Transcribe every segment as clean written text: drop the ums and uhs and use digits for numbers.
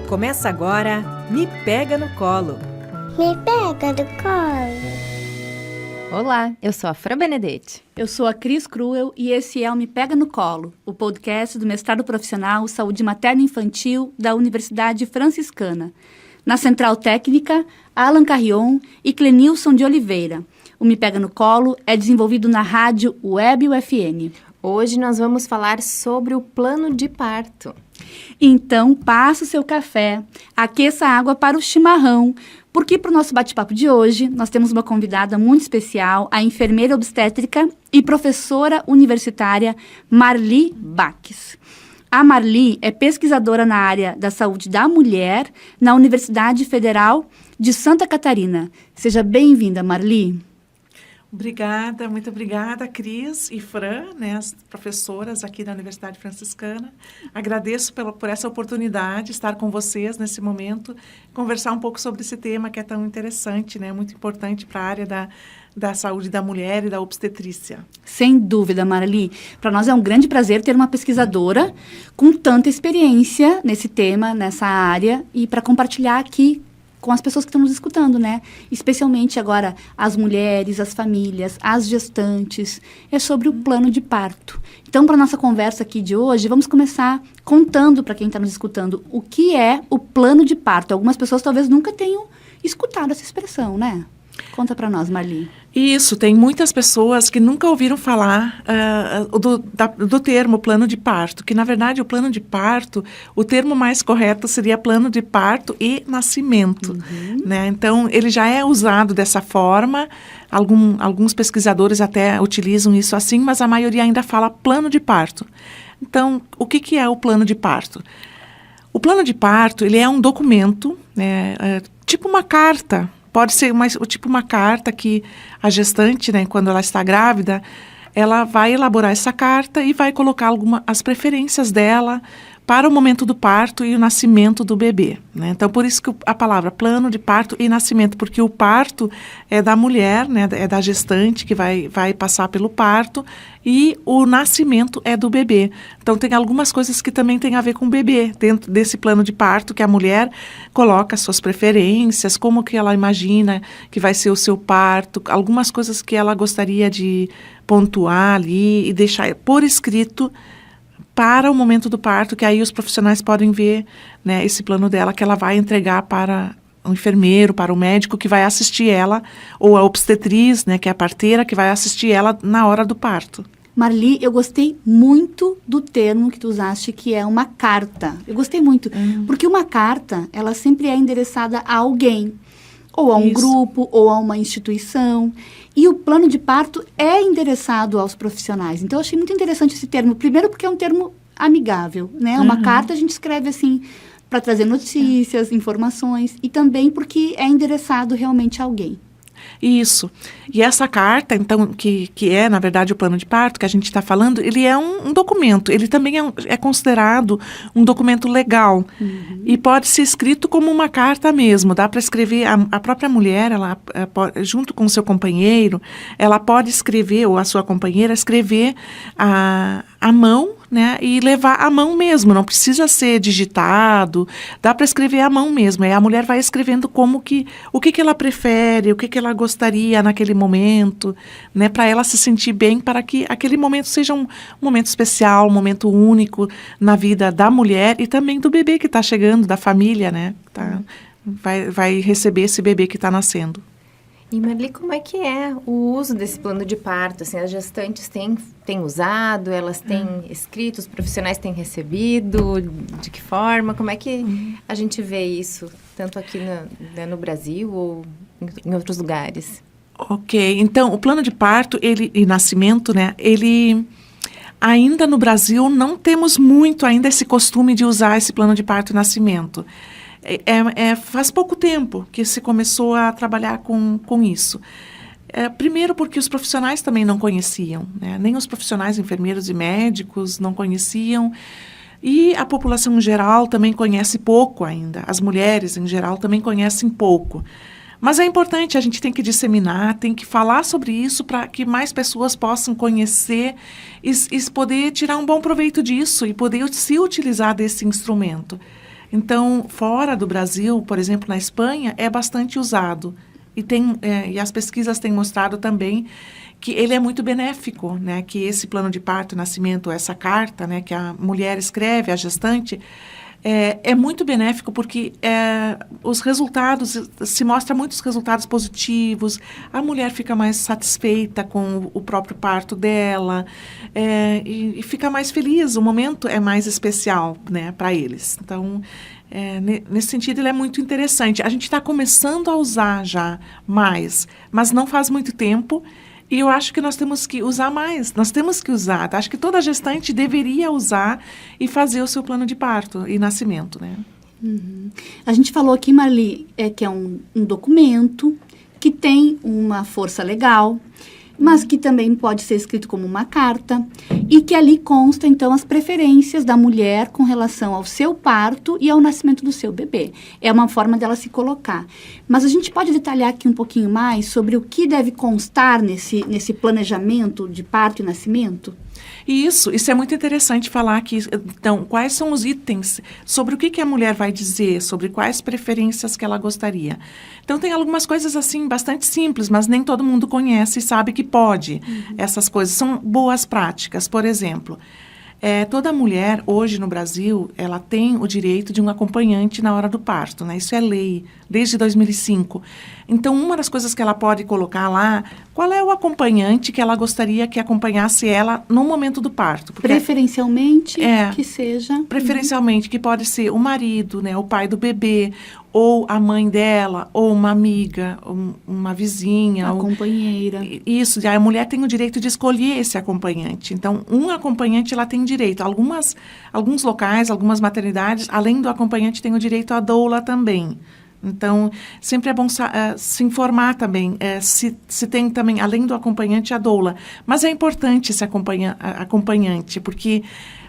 Começa agora, Me Pega no Colo. Me pega no colo. Olá, eu sou a Fran Benedetti. Eu sou a Cris Cruel e esse é o Me Pega no Colo, o podcast do Mestrado Profissional Saúde Materna e Infantil da Universidade Franciscana. Na Central Técnica, Alan Carrion e Clenilson de Oliveira. O Me Pega no Colo é desenvolvido na rádio Web UFN. Hoje nós vamos falar sobre o plano de parto. Então, passa o seu café, aqueça a água para o chimarrão, porque para o nosso bate-papo de hoje, nós temos uma convidada muito especial, a enfermeira obstétrica e professora universitária Marli Baques. A Marli é pesquisadora na área da saúde da mulher na Universidade Federal de Santa Catarina. Seja bem-vinda, Marli. Obrigada, muito obrigada, Cris e Fran, as professoras aqui da Universidade Franciscana. Agradeço por essa oportunidade de estar com vocês nesse momento, conversar um pouco sobre esse tema que é tão interessante, muito importante para a área da saúde da mulher e da obstetrícia. Sem dúvida, Marli. Para nós é um grande prazer ter uma pesquisadora com tanta experiência nesse tema, nessa área, e para compartilhar aqui com as pessoas que estão nos escutando, Especialmente agora as mulheres, as famílias, as gestantes. É sobre o plano de parto. Então, para a nossa conversa aqui de hoje, vamos começar contando para quem está nos escutando o que é o plano de parto. Algumas pessoas talvez nunca tenham escutado essa expressão, Conta para nós, Marli. Isso, tem muitas pessoas que nunca ouviram falar do termo plano de parto, que na verdade o plano de parto, o termo mais correto seria plano de parto e nascimento. Então, ele já é usado dessa forma, alguns pesquisadores até utilizam isso assim, mas a maioria ainda fala plano de parto. Então, o que é o plano de parto? O plano de parto, ele é um documento, tipo uma carta. Pode ser tipo uma carta que a gestante, quando ela está grávida, ela vai elaborar essa carta e vai colocar as preferências dela para o momento do parto e o nascimento do bebê. Então, por isso que a palavra plano de parto e nascimento, porque o parto é da mulher, é da gestante que vai passar pelo parto, e o nascimento é do bebê. Então, tem algumas coisas que também têm a ver com o bebê, dentro desse plano de parto, que a mulher coloca suas preferências, como que ela imagina que vai ser o seu parto, algumas coisas que ela gostaria de pontuar ali e deixar por escrito para o momento do parto, que aí os profissionais podem ver esse plano dela, que ela vai entregar para o enfermeiro, para o médico que vai assistir ela, ou a obstetriz, que é a parteira, que vai assistir ela na hora do parto. Marli, eu gostei muito do termo que tu usaste, que é uma carta. Eu gostei muito, porque uma carta, ela sempre é endereçada a alguém, ou a um grupo, ou a uma instituição. E o plano de parto é endereçado aos profissionais. Então, eu achei muito interessante esse termo. Primeiro, porque é um termo amigável, Uma carta a gente escreve assim, para trazer notícias, informações. E também porque é endereçado realmente a alguém. Isso. E essa carta, então, que é, na verdade, o plano de parto que a gente está falando, ele é um documento. Ele também é considerado um documento legal. E pode ser escrito como uma carta mesmo. Dá para escrever, a própria mulher, ela, junto com o seu companheiro, ela pode escrever, ou a sua companheira, escrever a mão, e levar à mão mesmo, não precisa ser digitado, dá para escrever à mão mesmo. Aí a mulher vai escrevendo o que ela prefere, o que ela gostaria naquele momento, para ela se sentir bem, para que aquele momento seja um momento especial, um momento único na vida da mulher e também do bebê que está chegando, da família, vai receber esse bebê que está nascendo. E, Marli, como é que é o uso desse plano de parto? Assim, as gestantes têm usado, elas têm escrito, os profissionais têm recebido, de que forma? Como é que a gente vê isso, tanto aqui no Brasil ou em outros lugares? Ok, então, o plano de parto e nascimento, ele... Ainda no Brasil, não temos muito ainda esse costume de usar esse plano de parto e nascimento. Faz pouco tempo que se começou a trabalhar com isso. Primeiro porque os profissionais também não conheciam, nem os profissionais, enfermeiros e médicos não conheciam, e a população em geral também conhece pouco ainda, as mulheres em geral também conhecem pouco. Mas é importante, a gente tem que disseminar, tem que falar sobre isso para que mais pessoas possam conhecer e poder tirar um bom proveito disso e poder se utilizar desse instrumento. Então, fora do Brasil, por exemplo, na Espanha, é bastante usado. E as pesquisas têm mostrado também que ele é muito benéfico, né? Que esse plano de parto e nascimento, essa carta, né, que a mulher escreve, a gestante, é muito benéfico porque os resultados, se mostra muitos resultados positivos, a mulher fica mais satisfeita com o próprio parto dela, e fica mais feliz, o momento é mais especial, né, para eles. Então, nesse sentido, ele é muito interessante. A gente está começando a usar já mais, mas não faz muito tempo. E eu acho que nós temos que usar mais, nós temos que usar. Acho que toda gestante deveria usar e fazer o seu plano de parto e nascimento, né? Uhum. A gente falou aqui, Marli, que é um documento que tem uma força legal, mas que também pode ser escrito como uma carta, e que ali consta, então, as preferências da mulher com relação ao seu parto e ao nascimento do seu bebê. É uma forma dela se colocar. Mas a gente pode detalhar aqui um pouquinho mais sobre o que deve constar nesse planejamento de parto e nascimento? Isso é muito interessante falar aqui. Então, quais são os itens, sobre o que a mulher vai dizer, sobre quais preferências que ela gostaria. Então, tem algumas coisas, assim, bastante simples, mas nem todo mundo conhece e sabe que pode. Essas coisas são boas práticas. Por exemplo, toda mulher, hoje no Brasil, ela tem o direito de um acompanhante na hora do parto, né? Isso é lei, desde 2005. Então, uma das coisas que ela pode colocar lá, qual é o acompanhante que ela gostaria que acompanhasse ela no momento do parto? Porque preferencialmente, que seja. Preferencialmente, que pode ser o marido, né, o pai do bebê, ou a mãe dela, ou uma amiga, uma vizinha. A companheira. Isso, a mulher tem o direito de escolher esse acompanhante. Então, um acompanhante, ela tem direito. Alguns locais, algumas maternidades, além do acompanhante, tem o direito à doula também. Então, sempre é bom se informar também, se tem também, além do acompanhante, a doula. Mas é importante esse acompanhante, porque,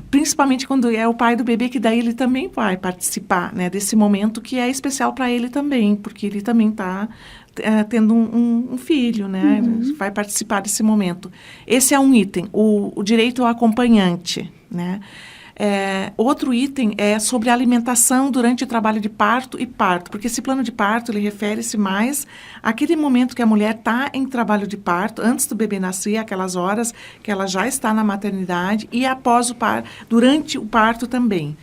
principalmente quando é o pai do bebê, que daí ele também vai participar, né, desse momento que é especial para ele também, porque ele também está tendo um filho, né, vai participar desse momento. Esse é um item, o direito ao acompanhante, né. Outro item é sobre a alimentação durante o trabalho de parto e parto, porque esse plano de parto, ele refere-se mais àquele momento que a mulher está em trabalho de parto, antes do bebê nascer, aquelas horas que ela já está na maternidade e após o parto, durante o parto também.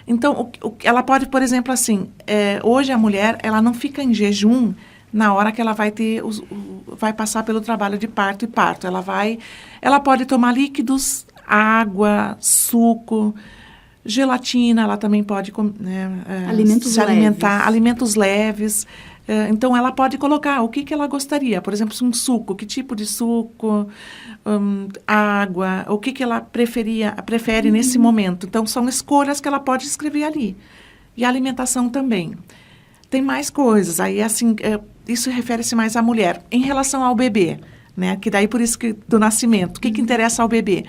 Então, ela pode, por exemplo, assim, hoje a mulher, ela não fica em jejum na hora que ela vai passar pelo trabalho de parto e parto. Ela pode tomar líquidos, água, suco, gelatina, ela também pode se alimentar, alimentos leves. Então, ela pode colocar o que ela gostaria. Por exemplo, um suco, que tipo de suco, água, o que ela prefere nesse momento. Então, são escolhas que ela pode escrever ali. E a alimentação também. Tem mais coisas. Aí, assim, isso refere-se mais à mulher. Em relação ao bebê, né? Que daí, por isso que do nascimento. O que interessa ao bebê?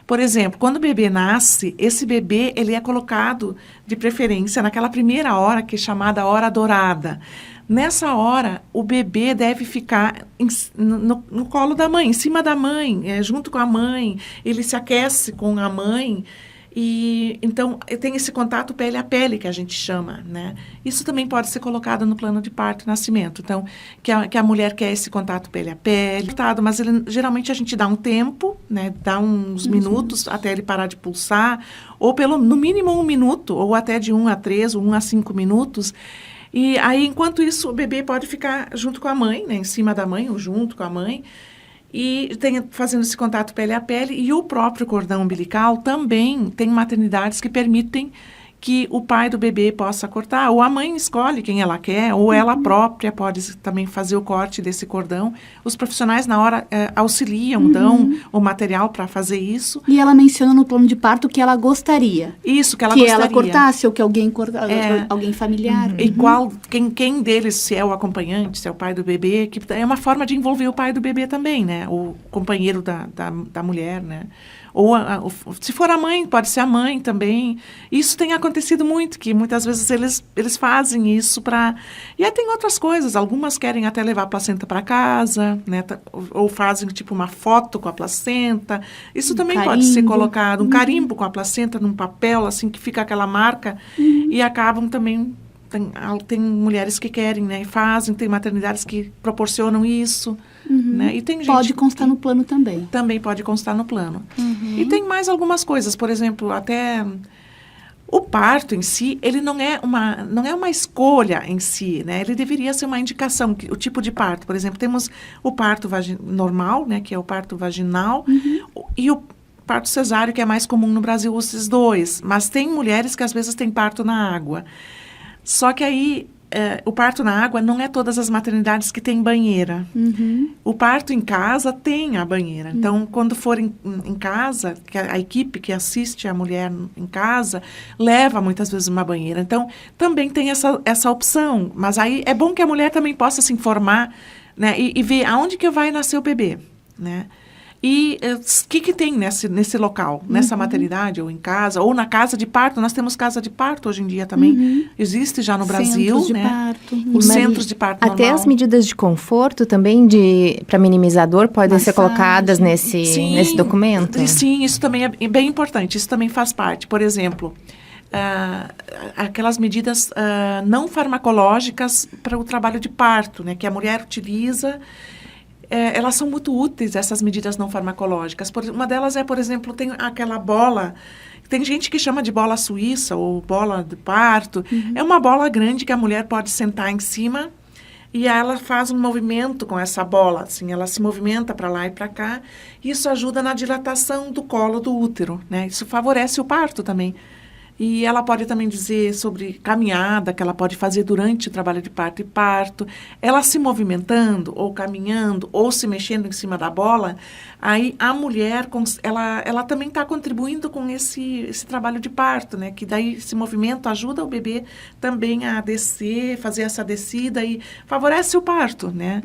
Por exemplo, quando o bebê nasce, esse bebê, ele é colocado de preferência naquela primeira hora, que é chamada hora dourada. Nessa hora, o bebê deve ficar no colo da mãe, em cima da mãe, junto com a mãe. Ele se aquece com a mãe. E, então, tem esse contato pele a pele, que a gente chama, né? Isso também pode ser colocado no plano de parto e nascimento. Então, que a mulher quer esse contato pele a pele, mas geralmente a gente dá um tempo, né? Dá uns minutos até ele parar de pulsar, ou no mínimo 1 minuto, ou até de 1 a 3, ou 1 a 5 minutos. E aí, enquanto isso, o bebê pode ficar junto com a mãe, né? Em cima da mãe, ou junto com a mãe, e fazendo esse contato pele a pele. E o próprio cordão umbilical também tem maternidades que permitem que o pai do bebê possa cortar, ou a mãe escolhe quem ela quer, ou ela própria pode também fazer o corte desse cordão. Os profissionais, na hora, auxiliam, dão o material para fazer isso. E ela menciona no plano de parto que ela gostaria. Isso, que ela gostaria. Que ela cortasse, ou que alguém alguém familiar. E quem deles, se é o acompanhante, se é o pai do bebê, que é uma forma de envolver o pai do bebê também, né? O companheiro da mulher, né? Ou se for a mãe, pode ser a mãe também. Isso tem acontecido muito, que muitas vezes eles fazem isso para... E aí tem outras coisas, algumas querem até levar a placenta para casa, né? Ou fazem tipo uma foto com a placenta. Isso também pode ser colocado, um carimbo com a placenta num papel, assim, que fica aquela marca, e acabam também... Tem mulheres que querem, né, e fazem, tem maternidades que proporcionam isso, né, e tem gente Pode constar no plano também. Também pode constar no plano. E tem mais algumas coisas, por exemplo, até o parto em si, ele não é uma escolha em si, né, ele deveria ser uma indicação, o tipo de parto. Por exemplo, temos o parto normal, né, que é o parto vaginal, e o parto cesáreo, que é mais comum no Brasil, esses dois. Mas tem mulheres que às vezes têm parto na água. Só que aí, o parto na água não é todas as maternidades que têm banheira. O parto em casa tem a banheira. Então, quando for em casa, que a equipe que assiste a mulher em casa, leva muitas vezes uma banheira. Então, também tem essa opção. Mas aí é bom que a mulher também possa se informar, né, e ver aonde que vai nascer o bebê, né? E o que tem nesse local, nessa maternidade, ou em casa, ou na casa de parto. Nós temos casa de parto hoje em dia também. Existe já no Brasil, Centros de né? parto. Os centros de parto Até normal. as medidas de conforto também para minimizador podem ser colocadas nesse documento? Sim, isso também é bem importante. Isso também faz parte. Por exemplo, aquelas medidas não farmacológicas para o trabalho de parto, né? Que a mulher utiliza... elas são muito úteis, essas medidas não farmacológicas. Uma delas por exemplo, tem aquela bola... Tem gente que chama de bola suíça ou bola de parto. É uma bola grande que a mulher pode sentar em cima e ela faz um movimento com essa bola. Assim, ela se movimenta para lá e para cá. Isso ajuda na dilatação do colo do útero, né? Isso favorece o parto também. E ela pode também dizer sobre caminhada, que ela pode fazer durante o trabalho de parto e parto. Ela se movimentando, ou caminhando, ou se mexendo em cima da bola, aí a mulher, ela também está contribuindo com esse trabalho de parto, né? Que daí esse movimento ajuda o bebê também a descer, fazer essa descida e favorece o parto, né?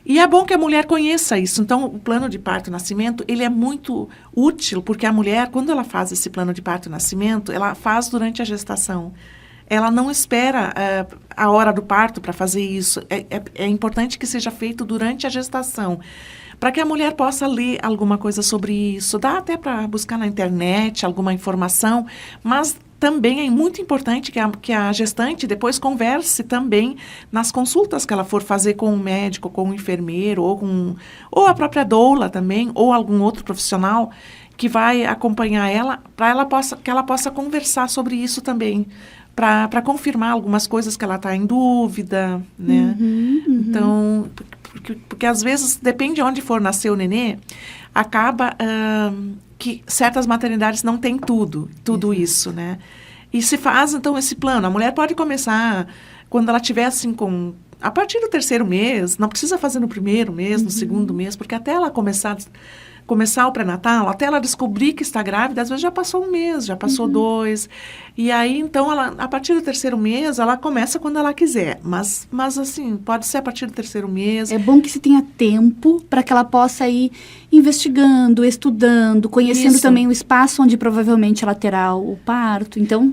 E é bom que a mulher conheça isso. Então, o plano de parto e nascimento, ele é muito útil, porque a mulher, quando ela faz esse plano de parto e nascimento, ela faz durante a gestação. Ela não espera a hora do parto para fazer isso. É importante que seja feito durante a gestação, para que a mulher possa ler alguma coisa sobre isso. Dá até para buscar na internet alguma informação, mas também é muito importante que a gestante depois converse também nas consultas que ela for fazer com o médico, com o enfermeiro, ou a própria doula também, ou algum outro profissional que vai acompanhar ela, que ela possa conversar sobre isso também, para confirmar algumas coisas que ela está em dúvida, né? Então, porque às vezes, depende de onde for nascer o nenê, acaba que certas maternidades não têm tudo isso, né? E se faz, então, esse plano. A mulher pode começar, quando ela tiver, assim, a partir do 3º mês, não precisa fazer no 1º mês, no 2º mês, porque até ela começar o pré-natal, até ela descobrir que está grávida, às vezes já passou 1 mês, já passou 2. E aí, então, a partir do 3º mês, ela começa quando ela quiser. Mas assim, pode ser a partir do 3º mês. É bom que se tenha tempo para que ela possa ir investigando, estudando, conhecendo também o espaço onde provavelmente ela terá o parto. Então,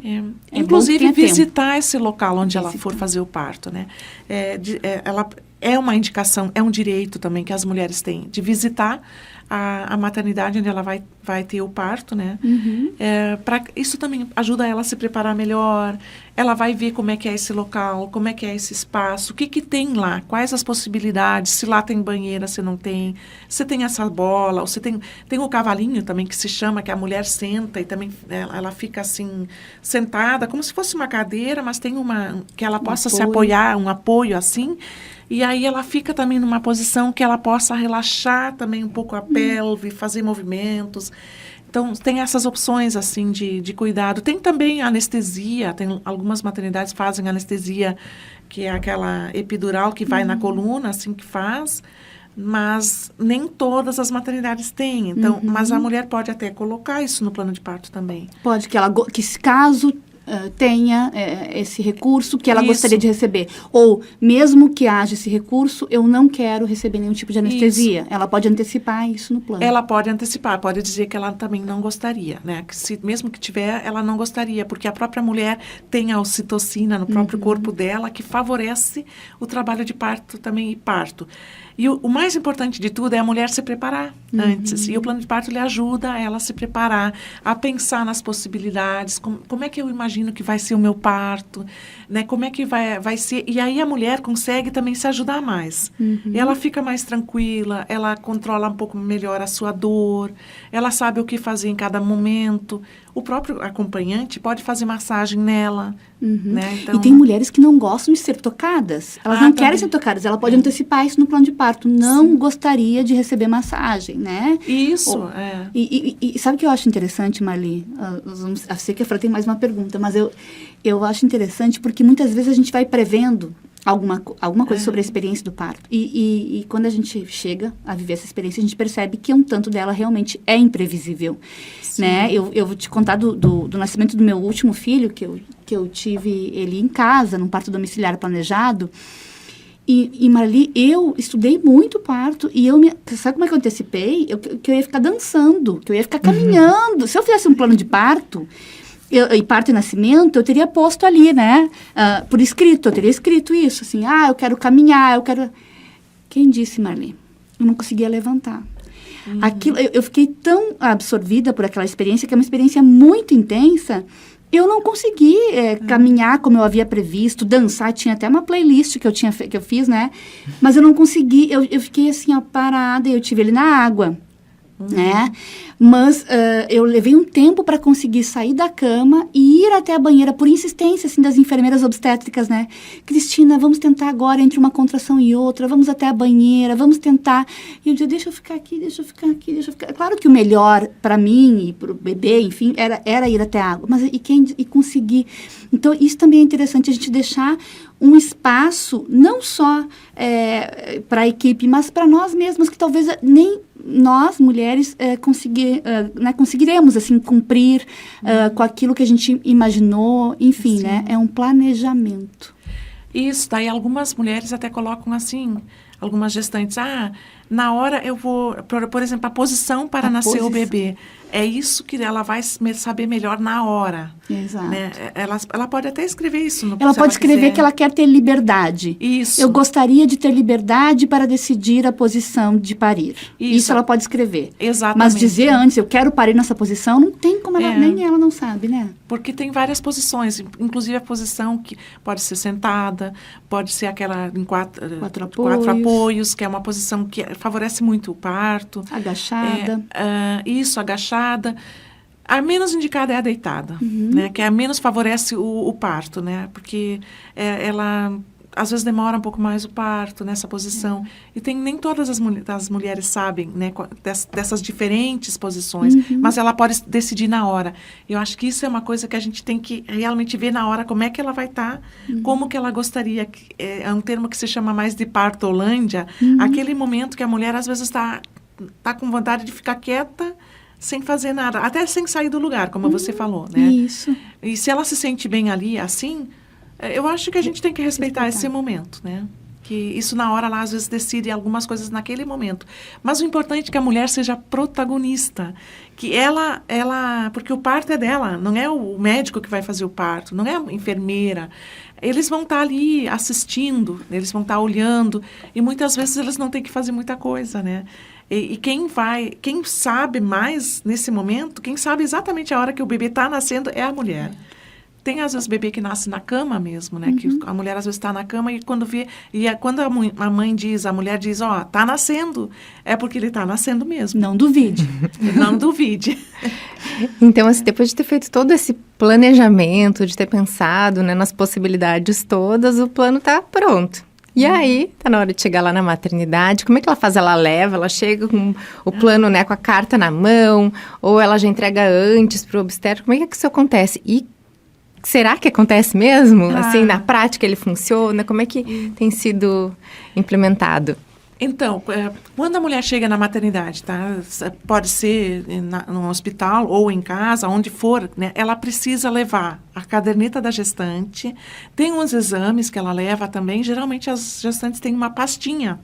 inclusive, visitar esse local onde ela for fazer o parto, né? Ela é uma indicação, é um direito também que as mulheres têm de visitar a maternidade onde ela vai ter o parto, né? Isso também ajuda ela a se preparar melhor. Ela vai ver como é que é esse local, como é que é esse espaço, o que tem lá, quais as possibilidades, se lá tem banheira, se não tem, se tem essa bola, ou se tem o cavalinho também que se chama, que a mulher senta e também ela fica assim, sentada, como se fosse uma cadeira, mas tem que ela possa se apoiar, um apoio assim. E aí ela fica também numa posição que ela possa relaxar também um pouco a pelve, fazer movimentos. Então, tem essas opções, assim, de cuidado. Tem também anestesia, tem algumas maternidades fazem anestesia, que é aquela epidural que vai na coluna, assim que faz, mas nem todas as maternidades têm. Então, mas a mulher pode até colocar isso no plano de parto também. Pode, que se caso tenha esse recurso que ela Isso. gostaria de receber. Ou, mesmo que haja esse recurso, eu não quero receber nenhum tipo de anestesia. Ela pode antecipar isso no plano. Ela pode antecipar, pode dizer que ela também não gostaria, né? Que mesmo que tiver, ela não gostaria, porque a própria mulher tem a ocitocina no próprio corpo dela que favorece o trabalho de parto também e parto. E o mais importante de tudo é a mulher se preparar antes. E o plano de parto lhe ajuda ela a se preparar, a pensar nas possibilidades, como é que eu imagino que vai ser o meu parto, né? Como é que vai ser. E aí a mulher consegue também se ajudar mais. E ela fica mais tranquila, ela controla um pouco melhor a sua dor, ela sabe o que fazer em cada momento. O próprio acompanhante pode fazer massagem nela, né? Então, E tem mulheres que não gostam de ser tocadas. Elas não querem ser tocadas. Ela pode antecipar isso no plano de parto. Não gostaria de receber massagem, né? Isso, E sabe o que eu acho interessante, Marli? Eu sei que a Fran tem mais uma pergunta, mas eu acho interessante porque muitas vezes a gente vai prevendo alguma coisa sobre a experiência do parto. E quando a gente chega a viver essa experiência, a gente percebe que um tanto dela realmente é imprevisível. Né? Eu vou te contar do nascimento do meu último filho, que eu tive ele em casa, num parto domiciliar planejado. E Marli, eu estudei muito parto e sabe como é que eu antecipei? Que eu ia ficar dançando, que eu ia ficar caminhando. Se eu fizesse um plano de parto, e parto e nascimento, eu teria posto ali, né? Por escrito, eu teria escrito isso, assim, eu quero caminhar, eu quero... Quem disse, Marli? Eu não conseguia levantar. Aquilo, eu fiquei tão absorvida por aquela experiência, que é uma experiência muito intensa. Eu não consegui caminhar como eu havia previsto, dançar. Tinha até uma playlist que eu fiz, né? Mas eu não consegui, eu fiquei assim, parada, e eu tive ele na água, né? Mas eu levei um tempo para conseguir sair da cama e ir até a banheira, por insistência, assim, das enfermeiras obstétricas, né? Cristina, vamos tentar agora, entre uma contração e outra, vamos até a banheira, vamos tentar. E eu dizia, deixa eu ficar aqui. Claro que o melhor para mim e para o bebê, enfim, era ir até a água, mas e conseguir. Então, isso também é interessante, a gente deixar um espaço, não só para a equipe, mas para nós mesmos, que talvez nem nós, mulheres, conseguiremos, assim, cumprir com aquilo que a gente imaginou, enfim, Sim. né? É um planejamento. Isso, daí algumas mulheres até colocam assim, algumas gestantes, na hora eu vou, por exemplo, a posição para nascer o bebê. É isso que ela vai saber melhor na hora. Exato. Né? Ela pode até escrever isso. Ela pode escrever quiser. que ela quer ter liberdade. Isso. Eu gostaria de ter liberdade para decidir a posição de parir. Isso ela pode escrever. Exatamente. Mas dizer antes, eu quero parir nessa posição, não tem como ela, nem ela não sabe, né? Porque tem várias posições, inclusive a posição que pode ser sentada, pode ser aquela em quatro apoios, que é uma posição que favorece muito o parto. Agachada. Isso, agachada. A menos indicada é a deitada, né? Que a menos favorece o parto, né? Porque ela, às vezes, demora um pouco mais o parto nessa posição. E nem todas as mulheres sabem, né? Dessas diferentes posições, mas ela pode decidir na hora. Eu acho que isso é uma coisa que a gente tem que realmente ver na hora como é que ela vai estar, como que ela gostaria. É um termo que se chama mais de partolândia, aquele momento que a mulher, às vezes, está com vontade de ficar quieta, sem fazer nada, até sem sair do lugar, como você falou, né? Isso. E se ela se sente bem ali, assim, eu acho que a gente tem que respeitar esse momento, né? Que isso na hora lá, às vezes, decide algumas coisas naquele momento. Mas o importante é que a mulher seja protagonista, que ela, porque o parto é dela, não é o médico que vai fazer o parto, não é a enfermeira. Eles vão estar ali assistindo, eles vão estar olhando, e muitas vezes eles não têm que fazer muita coisa, né? E quem sabe mais nesse momento, quem sabe exatamente a hora que o bebê está nascendo é a mulher. Tem, às vezes, bebê que nasce na cama mesmo, né? Que a mulher, às vezes, está na cama e quando vê... quando a mulher diz, tá nascendo, é porque ele está nascendo mesmo. Não duvide. Não duvide. Então, assim, depois de ter feito todo esse planejamento, de ter pensado, né, nas possibilidades todas, o plano está pronto. E aí, tá na hora de chegar lá na maternidade, como é que ela faz? Ela leva, ela chega com o plano, né, com a carta na mão, ou ela já entrega antes para o obstetra? Como é que isso acontece? E será que acontece mesmo? Assim, na prática ele funciona? Como é que tem sido implementado? Então, quando a mulher chega na maternidade, tá? Pode ser no hospital ou em casa, onde for, né? Ela precisa levar a caderneta da gestante, tem uns exames que ela leva também, geralmente as gestantes têm uma pastinha.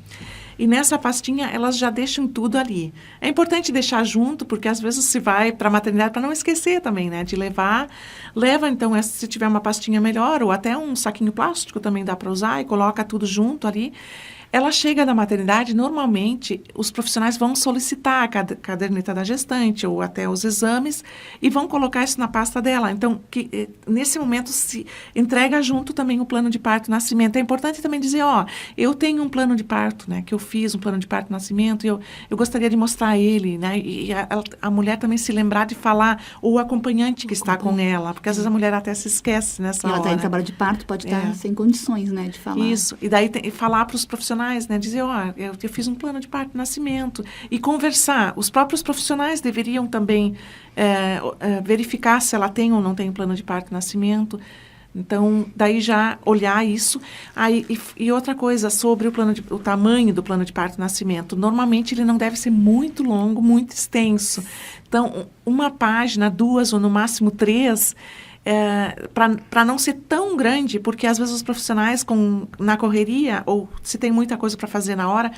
E nessa pastinha, elas já deixam tudo ali. É importante deixar junto, porque às vezes se vai para a maternidade para não esquecer também, né? De levar. Leva, então, se tiver uma pastinha melhor, ou até um saquinho plástico também dá para usar, e coloca tudo junto ali. Ela chega da maternidade, normalmente, os profissionais vão solicitar a caderneta da gestante ou até os exames e vão colocar isso na pasta dela. Então, nesse momento, se entrega junto também o plano de parto e nascimento. É importante também dizer, eu tenho um plano de parto, né, que eu fiz um plano de parto e nascimento e eu gostaria de mostrar ele, né, e a mulher também se lembrar de falar, ou o acompanhante que está com ela, porque às vezes a mulher até se esquece nessa hora. Ela está em trabalho de parto, pode estar sem condições, né, de falar. Isso, e daí falar para os profissionais, né, dizer, eu fiz um plano de parto e nascimento, e conversar. Os próprios profissionais deveriam também verificar se ela tem ou não tem plano de parto e nascimento. Então, daí já olhar isso. E outra coisa, sobre o tamanho do plano de parto e nascimento. Normalmente, ele não deve ser muito longo, muito extenso. Então, uma página, 2 ou no máximo 3, para não ser tão grande, porque às vezes os profissionais na correria, ou se tem muita coisa para fazer na hora,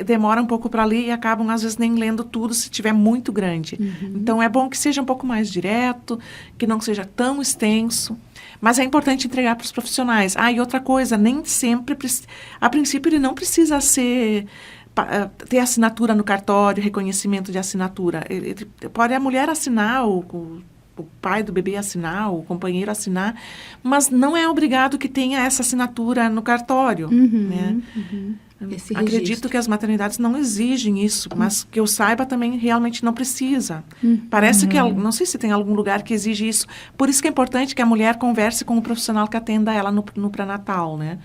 demora um pouco para ler e acabam às vezes nem lendo tudo se tiver muito grande. Então é bom que seja um pouco mais direto, que não seja tão extenso, mas é importante entregar para os profissionais. E outra coisa, nem sempre, a princípio ele não precisa ter assinatura no cartório, reconhecimento de assinatura. Pode a mulher assinar, o pai do bebê assinar, o companheiro assinar, mas não é obrigado que tenha essa assinatura no cartório, né? Acredito que as maternidades não exigem isso, mas que eu saiba também realmente não precisa. Parece que, não sei se tem algum lugar que exige isso, por isso que é importante que a mulher converse com o profissional que atenda ela no pré-natal, né?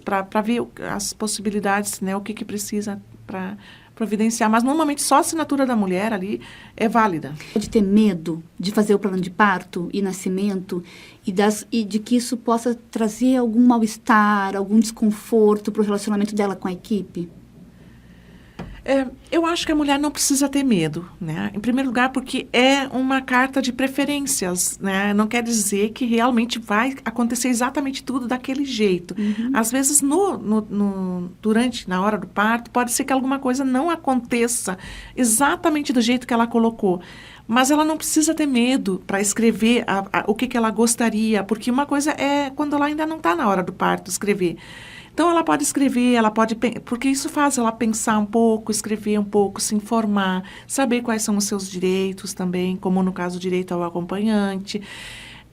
Para ver as possibilidades, né? O que precisa para providenciar, mas normalmente só a assinatura da mulher ali é válida. Pode ter medo de fazer o plano de parto e nascimento e de que isso possa trazer algum mal-estar, algum desconforto para o relacionamento dela com a equipe? Eu acho que a mulher não precisa ter medo, né? Em primeiro lugar, porque é uma carta de preferências, né? Não quer dizer que realmente vai acontecer exatamente tudo daquele jeito. Às vezes, na hora do parto, pode ser que alguma coisa não aconteça exatamente do jeito que ela colocou. Mas ela não precisa ter medo para escrever o que ela gostaria, porque uma coisa é quando ela ainda não está na hora do parto, escrever. Então, ela pode escrever, porque isso faz ela pensar um pouco, escrever um pouco, se informar, saber quais são os seus direitos também, como no caso o direito ao acompanhante.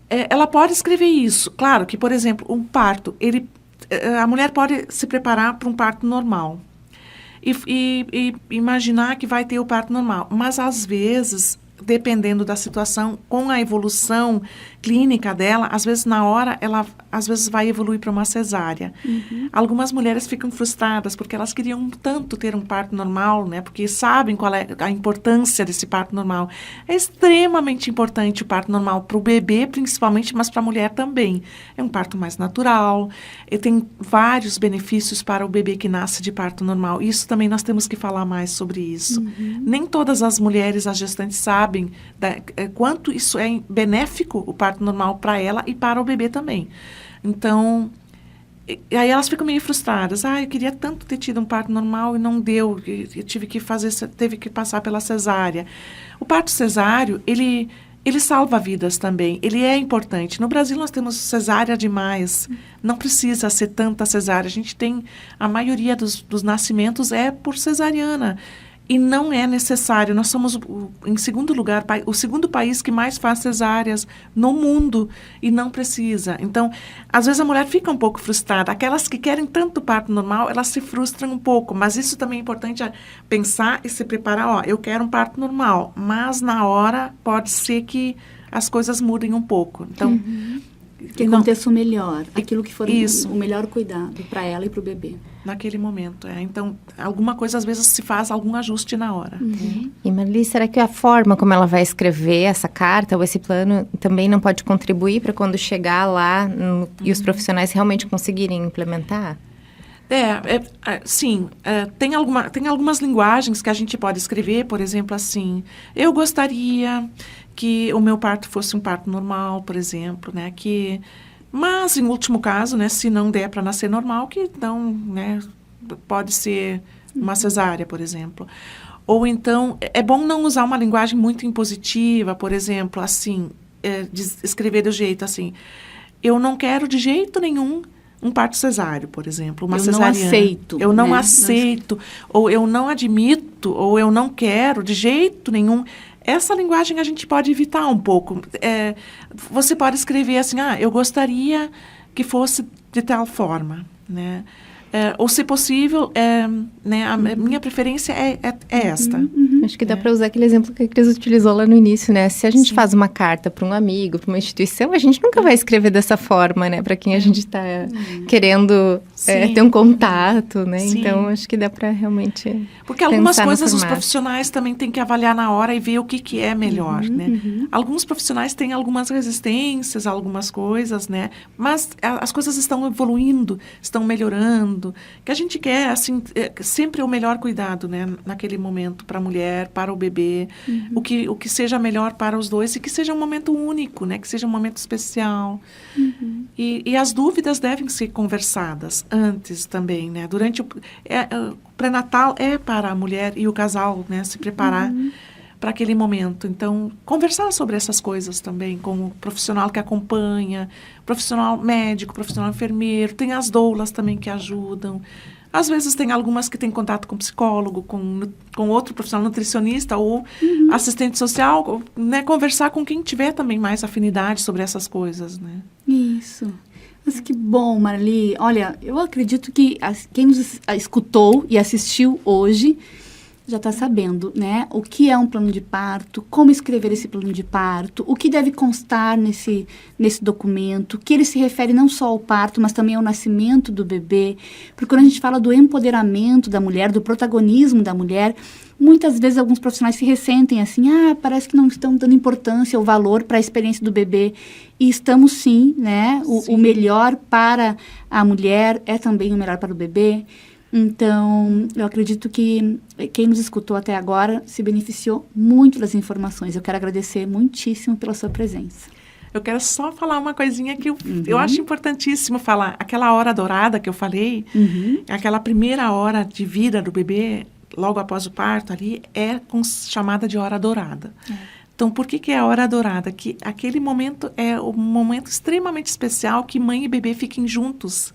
Ela pode escrever isso. Claro que, por exemplo, um parto, a mulher pode se preparar para um parto normal e imaginar que vai ter o parto normal, mas às vezes, dependendo da situação, com a evolução clínica dela, às vezes na hora, ela às vezes vai evoluir para uma cesárea. Algumas mulheres ficam frustradas porque elas queriam tanto ter um parto normal, né? Porque sabem qual é a importância desse parto normal. É extremamente importante o parto normal para o bebê, principalmente, mas para a mulher também. É um parto mais natural, e tem vários benefícios para o bebê que nasce de parto normal. Isso também nós temos que falar mais sobre isso. Nem todas as mulheres, as gestantes, sabem quanto isso é benéfico, o parto normal, para ela e para o bebê também. Então, aí elas ficam meio frustradas. Eu queria tanto ter tido um parto normal e não deu. Eu teve que passar pela cesárea. O parto cesáreo, ele salva vidas também. Ele é importante. No Brasil, nós temos cesárea demais. Não precisa ser tanta cesárea. A gente tem, a maioria dos nascimentos é por cesariana. E não é necessário. Nós somos, em segundo lugar, o segundo país que mais faz cesáreas no mundo e não precisa. Então, às vezes a mulher fica um pouco frustrada. Aquelas que querem tanto parto normal, elas se frustram um pouco. Mas isso também é importante pensar e se preparar. Eu quero um parto normal, mas na hora pode ser que as coisas mudem um pouco. Então, que aconteça o melhor, aquilo que for o melhor cuidado para ela e para o bebê. Naquele momento, Então, alguma coisa, às vezes, se faz algum ajuste na hora. E, Marli, será que a forma como ela vai escrever essa carta ou esse plano também não pode contribuir para quando chegar lá e os profissionais realmente conseguirem implementar? Sim, tem algumas linguagens que a gente pode escrever, por exemplo, assim, eu gostaria que o meu parto fosse um parto normal, por exemplo, né, mas, em último caso, né, se não der para nascer normal, que não, né, pode ser uma cesárea, por exemplo. Ou então, é bom não usar uma linguagem muito impositiva, por exemplo, assim, escrever do jeito assim, eu não quero de jeito nenhum um parto cesáreo, por exemplo, uma cesariana. Eu não aceito. Eu não aceito, ou eu não admito, ou eu não quero de jeito nenhum. Essa linguagem a gente pode evitar um pouco. Você pode escrever assim, eu gostaria que fosse de tal forma, né? Ou, se possível, né, a minha preferência é esta. Acho que dá para usar aquele exemplo que a Cris utilizou lá no início, né? Se a gente faz uma carta para um amigo, para uma instituição, a gente nunca vai escrever dessa forma, né? Para quem a gente está querendo ter um contato, né? Sim. Então, acho que dá para realmente Porque algumas pensar no coisas os formato. profissionais também têm que avaliar na hora e ver o que é melhor, né? Alguns profissionais têm algumas resistências a algumas coisas, né? Mas as coisas estão evoluindo, estão melhorando. Que a gente quer, assim, sempre o melhor cuidado, né? Naquele momento, para a mulher, para o bebê. O que seja melhor para os dois e que seja um momento único, né? Que seja um momento especial. E as dúvidas devem ser conversadas antes também, né? Durante o pré-natal é para a mulher e o casal, né? Se preparar para aquele momento. Então, conversar sobre essas coisas também com o profissional que acompanha, profissional médico, profissional enfermeiro, tem as doulas também que ajudam. Às vezes tem algumas que têm contato com psicólogo, com outro profissional nutricionista ou assistente social, né? Conversar com quem tiver também mais afinidade sobre essas coisas, né? Isso. Mas que bom, Marli. Olha, eu acredito que quem nos escutou e assistiu hoje já está sabendo, né? O que é um plano de parto, como escrever esse plano de parto, o que deve constar nesse documento, que ele se refere não só ao parto, mas também ao nascimento do bebê. Porque quando a gente fala do empoderamento da mulher, do protagonismo da mulher, muitas vezes alguns profissionais se ressentem assim, parece que não estão dando importância ou valor para a experiência do bebê. E estamos sim, né? O melhor para a mulher é também o melhor para o bebê. Então, eu acredito que quem nos escutou até agora se beneficiou muito das informações. Eu quero agradecer muitíssimo pela sua presença. Eu quero só falar uma coisinha que eu acho importantíssimo falar. Aquela hora dourada que eu falei, aquela primeira hora de vida do bebê, logo após o parto ali, é chamada de hora dourada. Então, por que é a hora dourada? Que aquele momento é um momento extremamente especial que mãe e bebê fiquem juntos.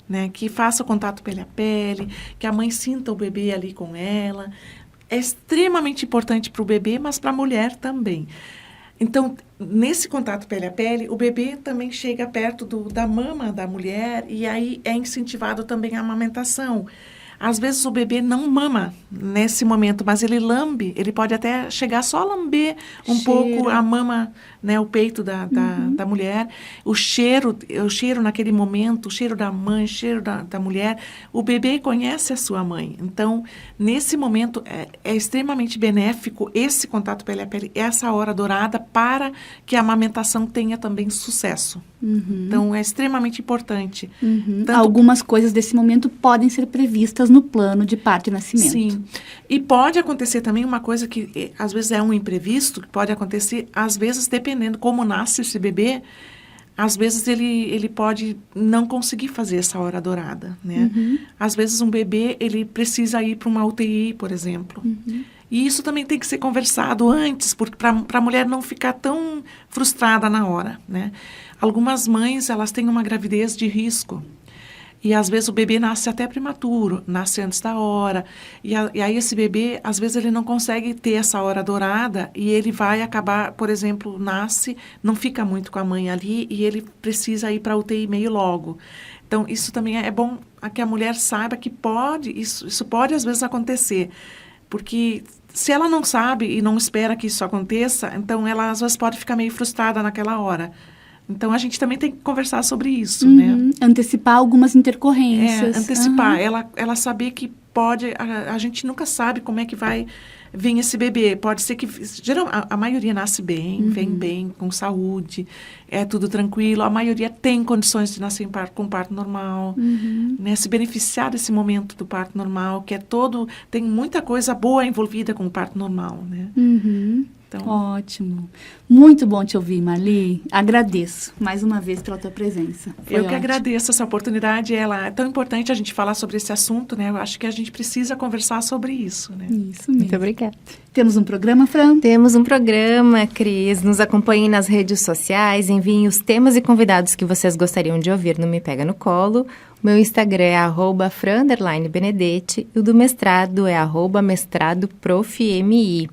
Né, que faça o contato pele a pele, que a mãe sinta o bebê ali com ela. É extremamente importante para o bebê, mas para a mulher também. Então, nesse contato pele a pele, o bebê também chega perto da mama da mulher e aí é incentivado também a amamentação. Às vezes o bebê não mama nesse momento, mas ele lambe, ele pode até chegar só a lamber um pouco a mama, né, o peito da mulher. O cheiro naquele momento, o cheiro da mãe, o cheiro da mulher, o bebê conhece a sua mãe. Então, nesse momento, é extremamente benéfico esse contato pele a pele, essa hora dourada, para que a amamentação tenha também sucesso. Então, é extremamente importante. Algumas coisas desse momento podem ser previstas no plano de parto e nascimento. Sim. E pode acontecer também uma coisa que, às vezes, é um imprevisto, que pode acontecer, às vezes, dependendo como nasce esse bebê, às vezes ele pode não conseguir fazer essa hora dourada, né? Às vezes, um bebê, ele precisa ir para uma UTI, por exemplo. E isso também tem que ser conversado antes, para a mulher não ficar tão frustrada na hora, né? Algumas mães, elas têm uma gravidez de risco. E, às vezes, o bebê nasce até prematuro, nasce antes da hora. E aí, esse bebê, às vezes, ele não consegue ter essa hora dourada e ele vai acabar, por exemplo, nasce, não fica muito com a mãe ali e ele precisa ir para a UTI meio logo. Então, isso também é bom que a mulher saiba que isso pode, às vezes, acontecer. Porque se ela não sabe e não espera que isso aconteça, então ela, às vezes, pode ficar meio frustrada naquela hora. Então, a gente também tem que conversar sobre isso, né? Antecipar algumas intercorrências. Antecipar. Ela saber que pode, a gente nunca sabe como é que vai vir esse bebê. Pode ser que, a maioria nasce bem, vem bem, com saúde, é tudo tranquilo. A maioria tem condições de nascer com parto normal, né? Se beneficiar desse momento do parto normal, que tem muita coisa boa envolvida com o parto normal, né? Então, ótimo. Muito bom te ouvir, Marli. Agradeço mais uma vez pela tua presença. Foi eu que ótimo. agradeço essa oportunidade. Ela é tão importante a gente falar sobre esse assunto, né? Eu acho que a gente precisa conversar sobre isso, né? Isso mesmo. Muito obrigada. Temos um programa, Fran? Temos um programa, Cris. Nos acompanhem nas redes sociais, enviem os temas e convidados que vocês gostariam de ouvir no Me Pega no Colo. O meu Instagram é @Fran_Benedetti e o do mestrado é @mestradoprofmi.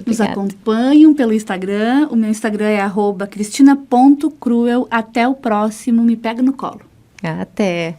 Nos acompanham pelo Instagram. O meu Instagram é @cristina.cruel. Até o próximo Me Pega no Colo. Até!